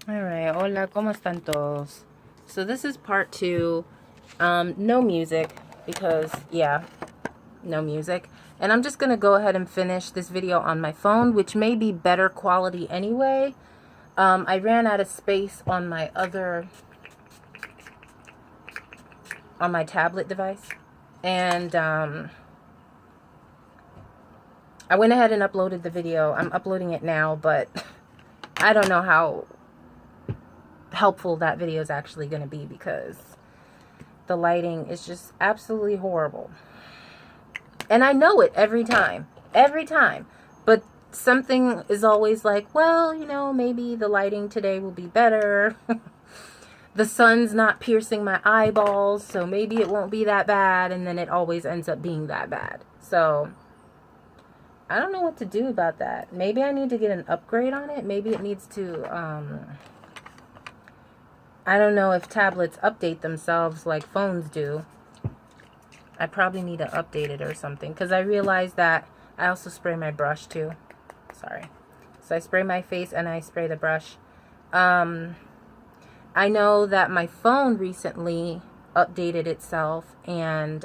Alright, hola, ¿cómo están todos? So this is part 2. No music, because, yeah, no music. And I'm just going to go ahead and finish this video on my phone, which may be better quality anyway. I ran out of space on my tablet device. And I went ahead and uploaded the video. I'm uploading it now, but I don't know how helpful that video is actually going to be because the lighting is just absolutely horrible. And I know it every time, but something is always like, well, you know, maybe the lighting today will be better. The sun's not piercing my eyeballs, so maybe it won't be that bad, and then it always ends up being that bad. So I don't know what to do about that. Maybe I need to get an upgrade on it. Maybe it needs to I don't know if tablets update themselves like phones do. I probably need to update it or something, because I realized that I also spray my brush too. Sorry. So I spray my face and I spray the brush. I know that my phone recently updated itself, and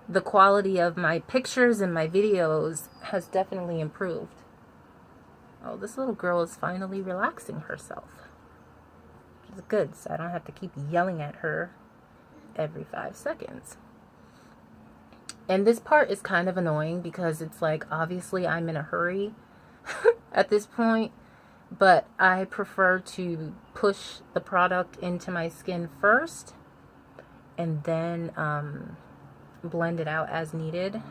the quality of my pictures and my videos has definitely improved. Oh, this little girl is finally relaxing herself. Which is good, so I don't have to keep yelling at her every 5 seconds. And this part is kind of annoying because it's like, obviously I'm in a hurry at this point, but I prefer to push the product into my skin first and then blend it out as needed.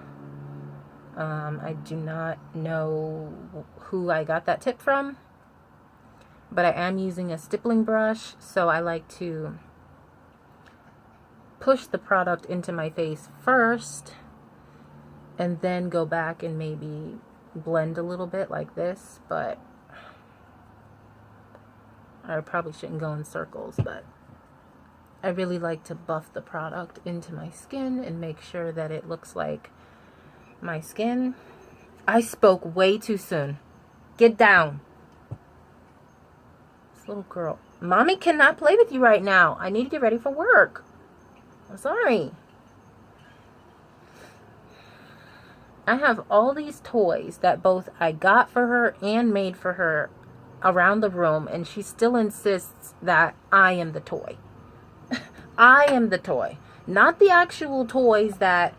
I do not know who I got that tip from, but I am using a stippling brush, so I like to push the product into my face first and then go back and maybe blend a little bit like this. But I probably shouldn't go in circles, but I really like to buff the product into my skin and make sure that it looks like my skin. I spoke way too soon. Get down. This little girl. Mommy cannot play with you right now. I need to get ready for work. I'm sorry. I have all these toys that both I got for her and made for her around the room, and she still insists that I am the toy. I am the toy. Not the actual toys that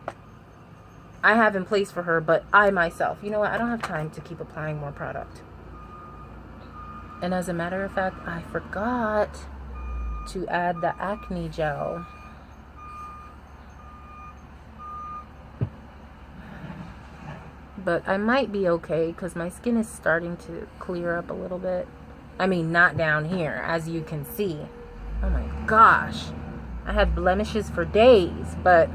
I have in place for her, but I myself. You know what? I don't have time to keep applying more product. And as a matter of fact, I forgot to add the acne gel. But I might be okay because my skin is starting to clear up a little bit. I mean, not down here, as you can see. Oh my gosh. I had blemishes for days, but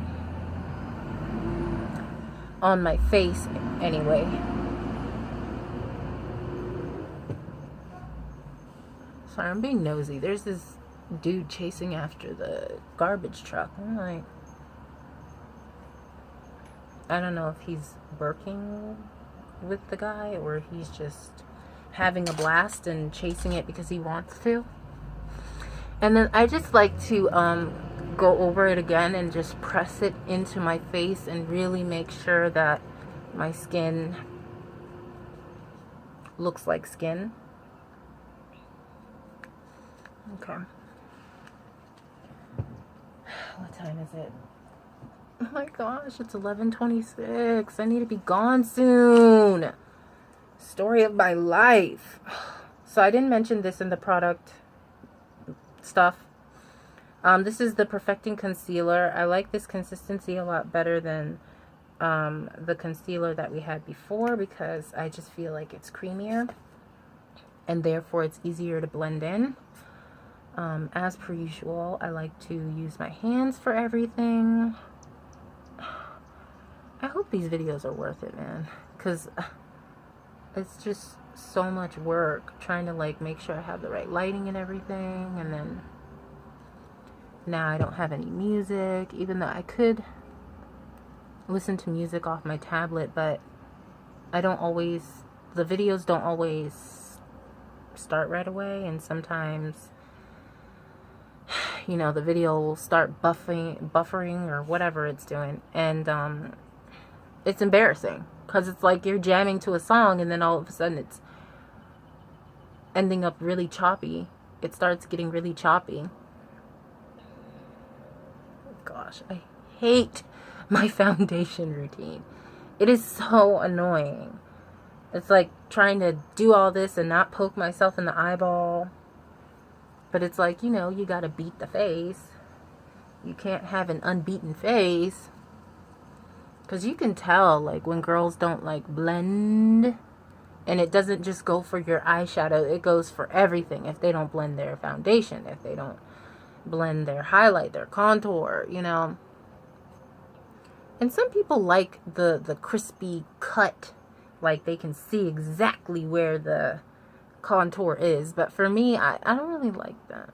on my face anyway. Sorry, I'm being nosy. There's this dude chasing after the garbage truck. I'm like, I don't know if he's working with the guy or he's just having a blast and chasing it because he wants to. And then I just like to go over it again and just press it into my face and really make sure that my skin looks like skin. Okay. What time is it? Oh my gosh, it's 11:26. I need to be gone soon. Story of my life. So I didn't mention this in the product stuff. This is the Perfecting Concealer. I like this consistency a lot better than the concealer that we had before because I just feel like it's creamier and therefore it's easier to blend in. As per usual, I like to use my hands for everything. I hope these videos are worth it, man, because it's just so much work trying to like make sure I have the right lighting and everything. And then now I don't have any music, even though I could listen to music off my tablet, but I don't always, the videos don't always start right away, and sometimes, you know, the video will start buffering or whatever it's doing, and it's embarrassing because it's like you're jamming to a song and then all of a sudden it's ending up really choppy. It starts getting really choppy. Gosh, I hate my foundation routine. It is so annoying. It's like trying to do all this and not poke myself in the eyeball. But it's like, you know, you gotta beat the face. You can't have an unbeaten face. Because you can tell, like, when girls don't, like, blend. And it doesn't just go for your eyeshadow. It goes for everything. If they don't blend their foundation. If they don't blend their highlight, their contour, you know. And some people like the crispy cut. Like, they can see exactly where the contour is. But for me, I don't really like that.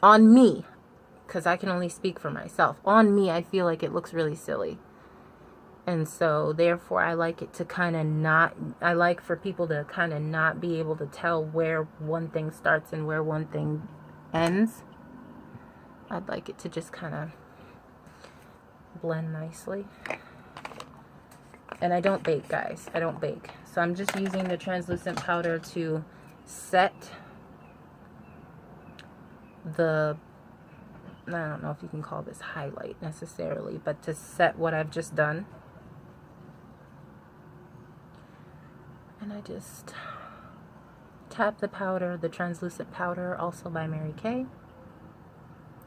On me. Because I can only speak for myself. On me, I feel like it looks really silly. And so, therefore, I like it to kind of not... I like for people to kind of not be able to tell where one thing starts and where one thing ends. I'd like it to just kind of blend nicely. And I don't bake, guys. I don't bake. So I'm just using the translucent powder to set the... I don't know if you can call this highlight necessarily, but to set what I've just done. And I just tap the powder, the translucent powder, also by Mary Kay,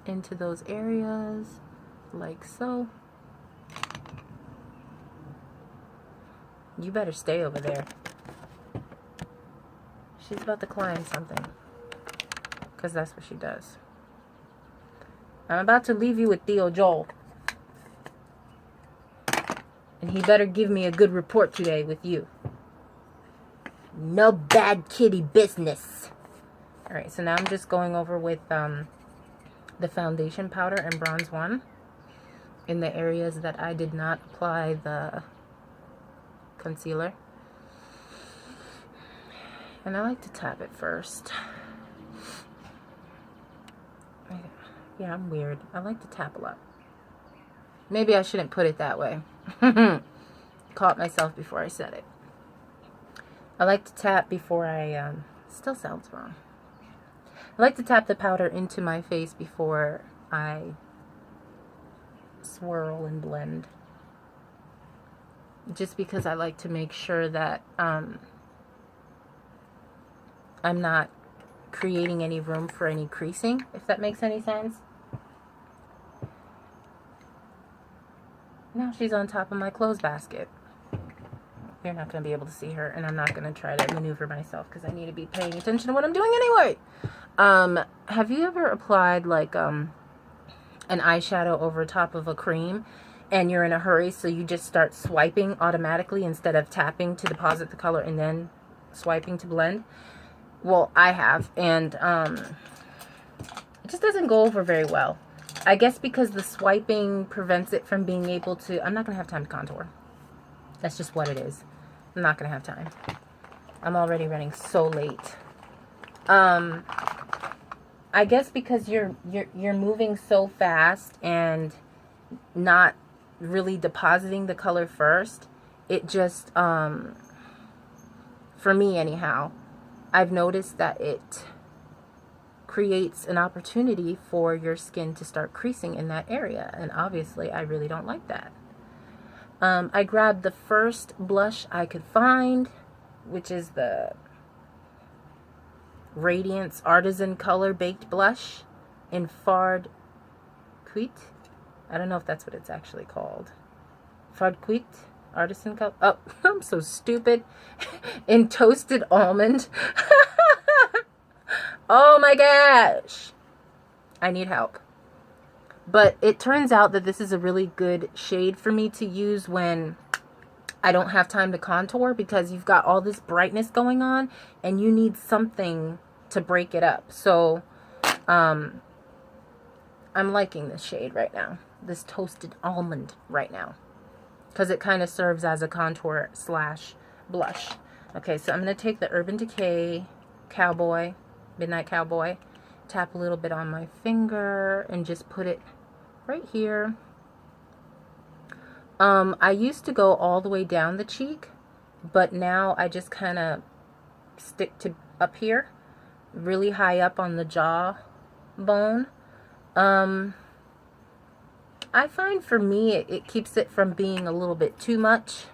into those areas, like so. You better stay over there. She's about to climb something, because that's what she does. I'm about to leave you with Theo Joel. And he better give me a good report today with you. No bad kitty business. Alright, so now I'm just going over with the foundation powder and bronze one in the areas that I did not apply the concealer. And I like to tap it first. Yeah, I'm weird. I like to tap a lot. Maybe I shouldn't put it that way. Caught myself before I said it. I like to tap before I, still sounds wrong. I like to tap the powder into my face before I swirl and blend. Just because I like to make sure that I'm not creating any room for any creasing, if that makes any sense. Now she's on top of my clothes basket. You're not going to be able to see her, and I'm not going to try to maneuver myself because I need to be paying attention to what I'm doing anyway. Have you ever applied like an eyeshadow over top of a cream and you're in a hurry, so you just start swiping automatically instead of tapping to deposit the color and then swiping to blend? Well, I have, and it just doesn't go over very well. I guess because the swiping prevents it from being able to... I'm not going to have time to contour. That's just what it is. I'm not going to have time. I'm already running so late. I guess because you're moving so fast and not really depositing the color first, it just, for me anyhow, I've noticed that it creates an opportunity for your skin to start creasing in that area, and obviously I really don't like that. I grabbed the first blush I could find, which is the Radiance Artisan Color Baked Blush in Fard Cuit. I don't know if that's what it's actually called. Fard Cuit Artisan Color. Oh, I'm so stupid. In Toasted Almond. Oh my gosh. I need help. But it turns out that this is a really good shade for me to use when I don't have time to contour, because you've got all this brightness going on and you need something to break it up. So I'm liking this shade right now, this Toasted Almond right now, because it kind of serves as a contour slash blush. Okay, so I'm going to take the Urban Decay Cowboy, Midnight Cowboy, tap a little bit on my finger, and just put it right here. I used to go all the way down the cheek, but now I just kind of stick to up here, really high up on the jaw bone. I find for me it keeps it from being a little bit too much.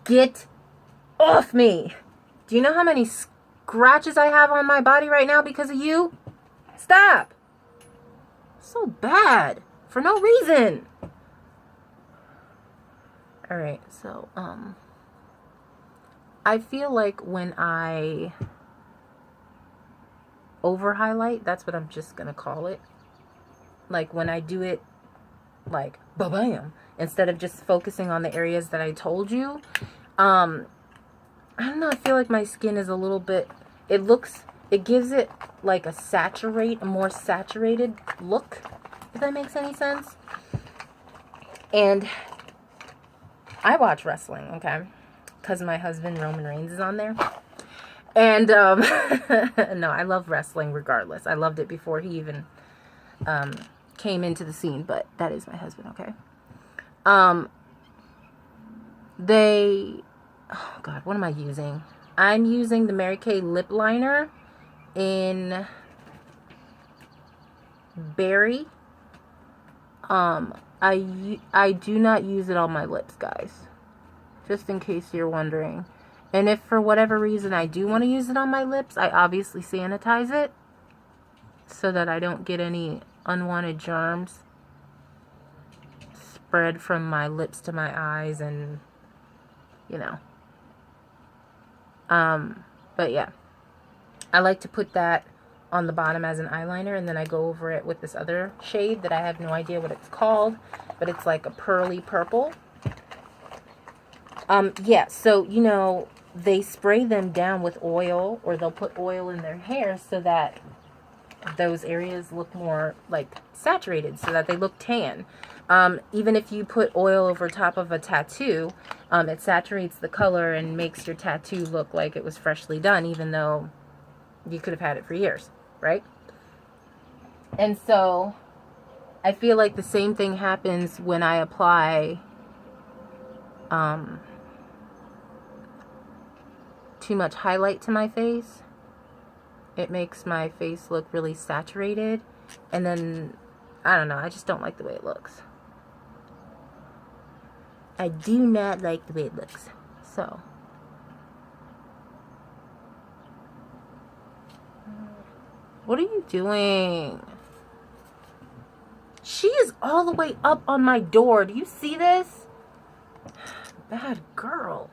Get off me! Do you know how many scratches I have on my body right now because of you? Stop! So bad for no reason. Alright, so I feel like when I over highlight, that's what I'm just gonna call it. Like when I do it like ba-bam, instead of just focusing on the areas that I told you. I don't know, I feel like my skin is a little bit, it gives it like a more saturated look, if that makes any sense. And I watch wrestling, okay? Because my husband, Roman Reigns, is on there. And, no, I love wrestling regardless. I loved it before he even came into the scene, but that is my husband, okay? Oh God, what am I using? I'm using the Mary Kay lip liner in Berry. I do not use it on my lips, guys. Just in case you're wondering. And if for whatever reason I do want to use it on my lips, I obviously sanitize it so that I don't get any unwanted germs spread from my lips to my eyes and, you know. But yeah, I like to put that on the bottom as an eyeliner, and then I go over it with this other shade that I have no idea what it's called, but it's like a pearly purple. Yeah, so, you know, they spray them down with oil, or they'll put oil in their hair so that those areas look more like saturated, so that they look tan. Even if you put oil over top of a tattoo, it saturates the color and makes your tattoo look like it was freshly done, even though you could have had it for years, right? And so I feel like the same thing happens when I apply too much highlight to my face. It makes my face look really saturated, and then I don't know, I just don't like the way it looks. I do not like the way it looks. So what are you doing? She is all the way up on my door. Do you see this? Bad girl.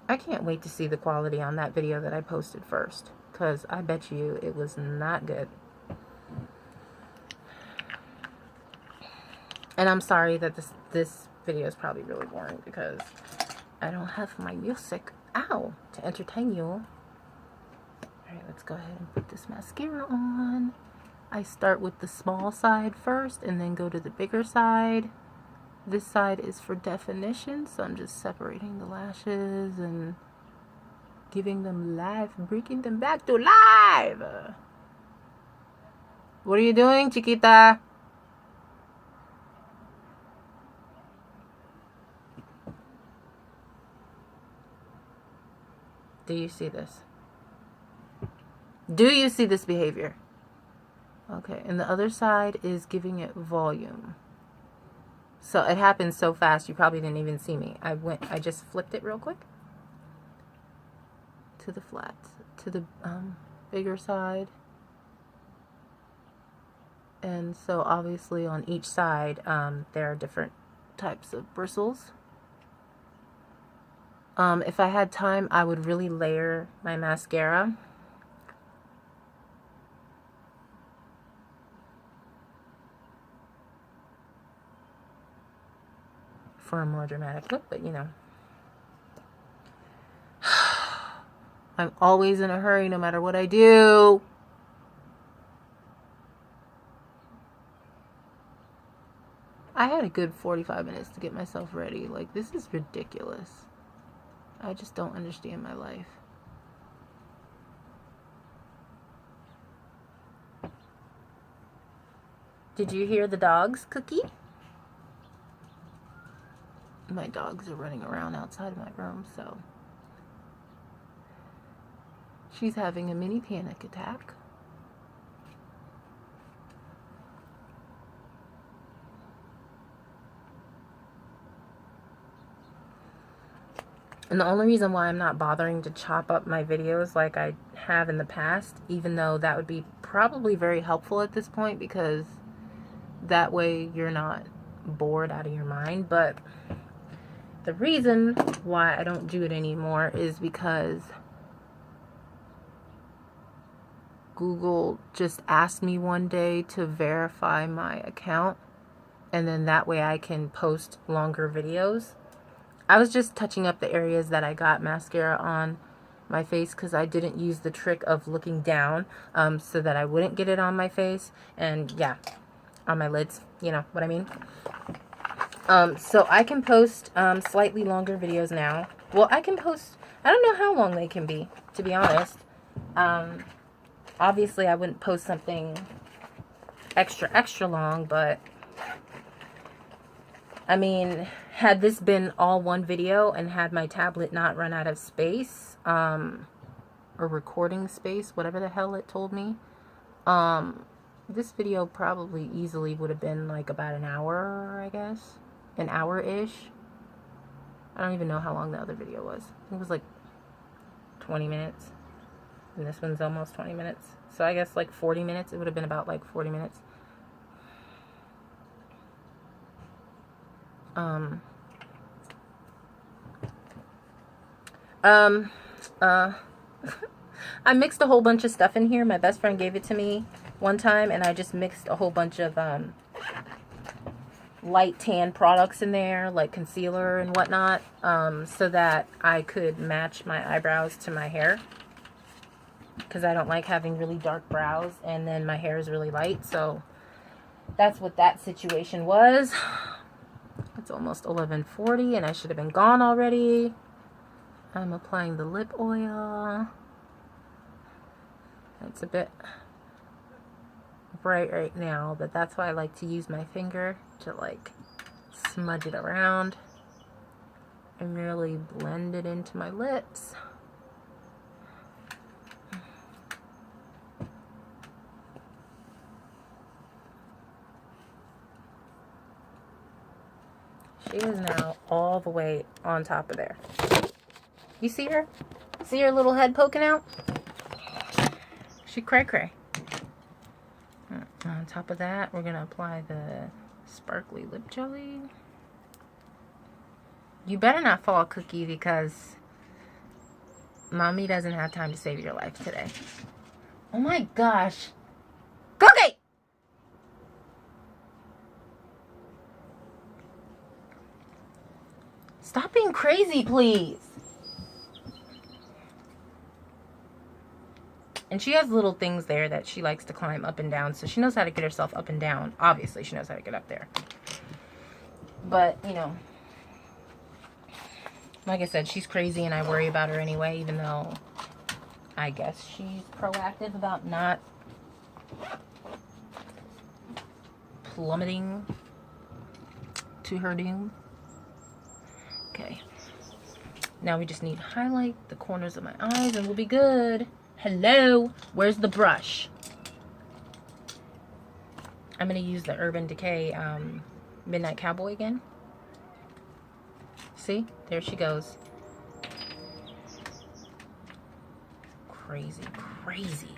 I can't wait to see the quality on that video that I posted first, because I bet you it was not good. And I'm sorry that this video is probably really boring, because I don't have my music, to entertain you. Alright, let's go ahead and put this mascara on. I start with the small side first, and then go to the bigger side. This side is for definition, so I'm just separating the lashes and giving them life, bringing them back to life. What are you doing, chiquita? Do you see this? Do you see this behavior? Okay, and the other side is giving it volume. So it happened so fast you probably didn't even see me. I just flipped it real quick to the flat, to the bigger side. And so obviously on each side there are different types of bristles. If I had time, I would really layer my mascara. For a more dramatic look, but you know. I'm always in a hurry no matter what I do. I had a good 45 minutes to get myself ready. Like, this is ridiculous. I just don't understand my life. Did you hear the dogs, Cookie? My dogs are running around outside of my room, so she's having a mini panic attack. And the only reason why I'm not bothering to chop up my videos like I have in the past, even though that would be probably very helpful at this point, because that way you're not bored out of your mind. But the reason why I don't do it anymore is because Google just asked me one day to verify my account, and then that way I can post longer videos. I was just touching up the areas that I got mascara on my face because I didn't use the trick of looking down so that I wouldn't get it on my face. And yeah, on my lids, you know what I mean. So I can post slightly longer videos now. Well, I can post, I don't know how long they can be, to be honest. Obviously, I wouldn't post something extra long, but I mean, had this been all one video and had my tablet not run out of space, or recording space, whatever the hell it told me, this video probably easily would have been like about an hour, I guess. An hour-ish. I don't even know how long the other video was. I think it was like 20 minutes. And this one's almost 20 minutes. So I guess like 40 minutes. It would have been about like 40 minutes. I mixed a whole bunch of stuff in here. My best friend gave it to me one time, and I just mixed a whole bunch of light tan products in there, like concealer and whatnot, so that I could match my eyebrows to my hair, because I don't like having really dark brows and then my hair is really light. So that's what that situation was. It's almost 11:40 and I should have been gone already. I'm applying the lip oil. It's a bit bright right now, but that's why I like to use my finger to like smudge it around and really blend it into my lips. She is now all the way on top of there. You see her? See her little head poking out? She cray-cray. On top of that, we're going to apply the sparkly lip jelly. You better not fall, Cookie, because Mommy doesn't have time to save your life today. Oh my gosh. Cookie! Stop being crazy, please. And she has little things there that she likes to climb up and down, so she knows how to get herself up and down. Obviously, she knows how to get up there. But, you know, like I said, she's crazy and I worry about her anyway, even though I guess she's proactive about not plummeting to her doom. Okay. Now we just need to highlight the corners of my eyes and we'll be good. Hello, where's the brush? I'm going to use the Urban Decay Midnight Cowboy again. See? There she goes. Crazy, crazy.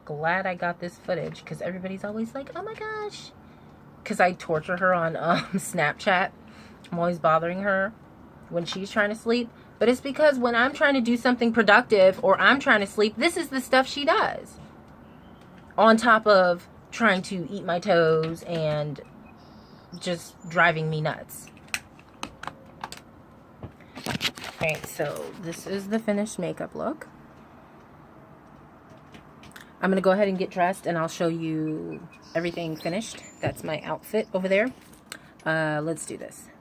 Glad I got this footage because everybody's always like, oh my gosh. Because I torture her on Snapchat. I'm always bothering her when she's trying to sleep. But it's because when I'm trying to do something productive or I'm trying to sleep, this is the stuff she does. On top of trying to eat my toes and just driving me nuts. Alright, so this is the finished makeup look. I'm going to go ahead and get dressed, and I'll show you everything finished. That's my outfit over there. Let's do this.